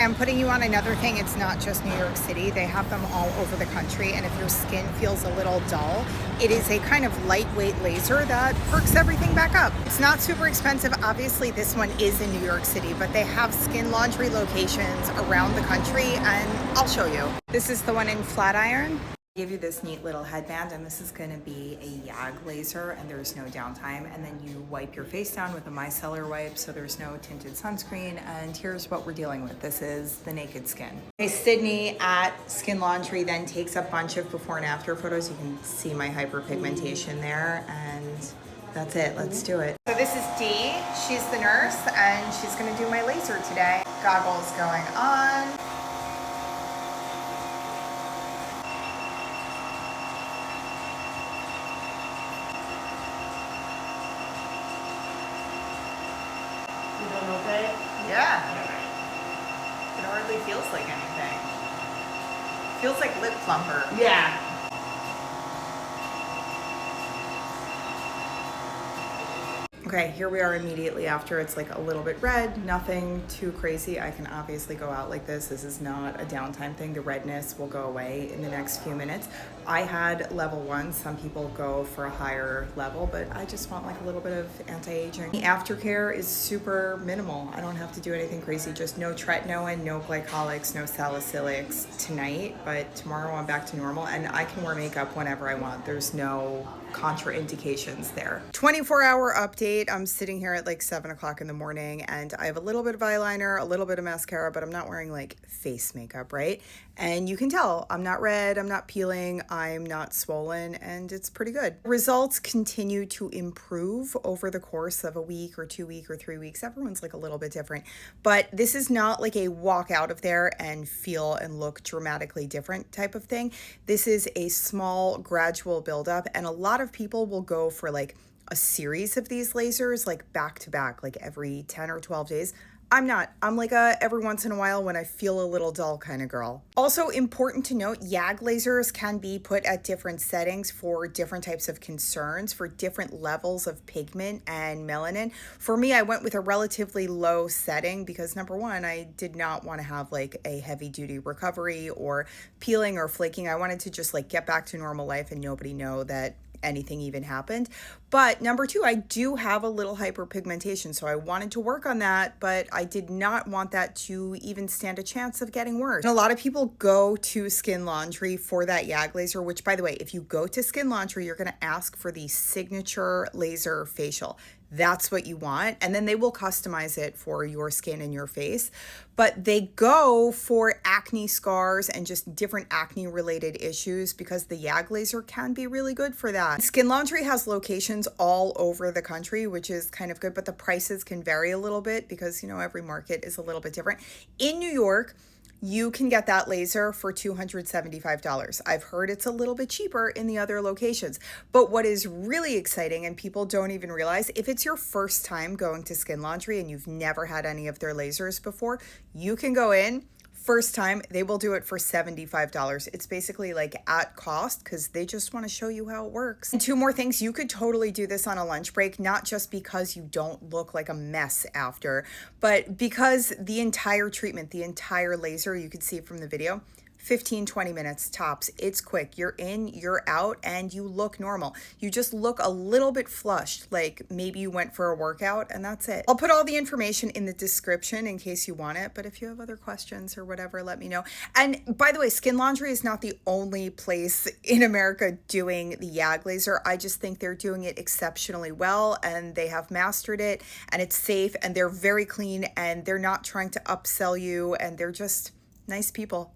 I'm putting you on another thing. It's not just New York City. They have them all over the country. And if your skin feels a little dull, it is a kind of lightweight laser that perks everything back up. It's not super expensive. Obviously, this one is in New York City, but they have skin laundry locations around the country, and I'll show you. This is the one in Flatiron. Give you this neat little headband, and this is going to be a YAG laser, and there's no downtime, and then you wipe your face down with a micellar wipe so there's no tinted sunscreen. And here's what we're dealing with. This is the naked skin. Okay, Sydney at Skin Laundry then takes a bunch of before and after photos. You can see my hyperpigmentation there, and that's it. Let's do it. So this is Dee. She's the nurse, and she's going to do my laser today. Goggles going on. Okay? Yeah. It hardly feels like anything. Feels like lip plumper. Yeah. Okay, here we are immediately after. It's like a little bit red, nothing too crazy. I can obviously go out like this. This is not a downtime thing. The redness will go away in the next few minutes. I had level 1. Some people go for a higher level, but I just want like a little bit of anti-aging. The aftercare is super minimal. I don't have to do anything crazy. Just no tretinoin, no glycolics, no salicylics tonight, but tomorrow I'm back to normal, and I can wear makeup whenever I want. There's no contraindications there. 24-hour update. I'm sitting here at like 7 o'clock in the morning, and I have a little bit of eyeliner, a little bit of mascara, but I'm not wearing like face makeup, right? And you can tell I'm not red, I'm not peeling, I'm not swollen, and it's pretty good. Results continue to improve over the course of a week or 2 weeks or 3 weeks. Everyone's like a little bit different, but this is not like a walk out of there and feel and look dramatically different type of thing. This is a small gradual buildup, and a lot of people will go for like a series of these lasers like back to back, like every 10 or 12 days. I'm not. I'm like a every once in a while when I feel a little dull kind of girl. Also important to note, YAG lasers can be put at different settings for different types of concerns, for different levels of pigment and melanin. For me, I went with a relatively low setting because number one, I did not want to have like a heavy duty recovery or peeling or flaking. I wanted to just like get back to normal life and nobody know that anything even happened. But number two, I do have a little hyperpigmentation, so I wanted to work on that, but I did not want that to even stand a chance of getting worse. And a lot of people go to Skin Laundry for that YAG laser, which by the way, if you go to Skin Laundry, you're going to ask for the signature laser facial. That's what you want. And then they will customize it for your skin and your face. But they go for acne scars and just different acne related issues because the YAG laser can be really good for that. Skin Laundry has locations all over the country, which is kind of good, but the prices can vary a little bit because, you know, every market is a little bit different. In New York, you can get that laser for $275. I've heard it's a little bit cheaper in the other locations. But what is really exciting, and people don't even realize, if it's your first time going to Skin Laundry and you've never had any of their lasers before, you can go in. First time, they will do it for $75. It's basically like at cost because they just want to show you how it works. And two more things, you could totally do this on a lunch break, not just because you don't look like a mess after, but because the entire treatment, the entire laser, you could see from the video, 15-20 minutes tops. It's quick. You're in, you're out, and you look normal. You just look a little bit flushed, like maybe you went for a workout, and that's it. I'll put all the information in the description in case you want it, but if you have other questions or whatever, let me know. And by the way, Skin Laundry is not the only place in America doing the YAG laser. I just think they're doing it exceptionally well, and they have mastered it, and it's safe, and they're very clean, and they're not trying to upsell you, and they're just nice people.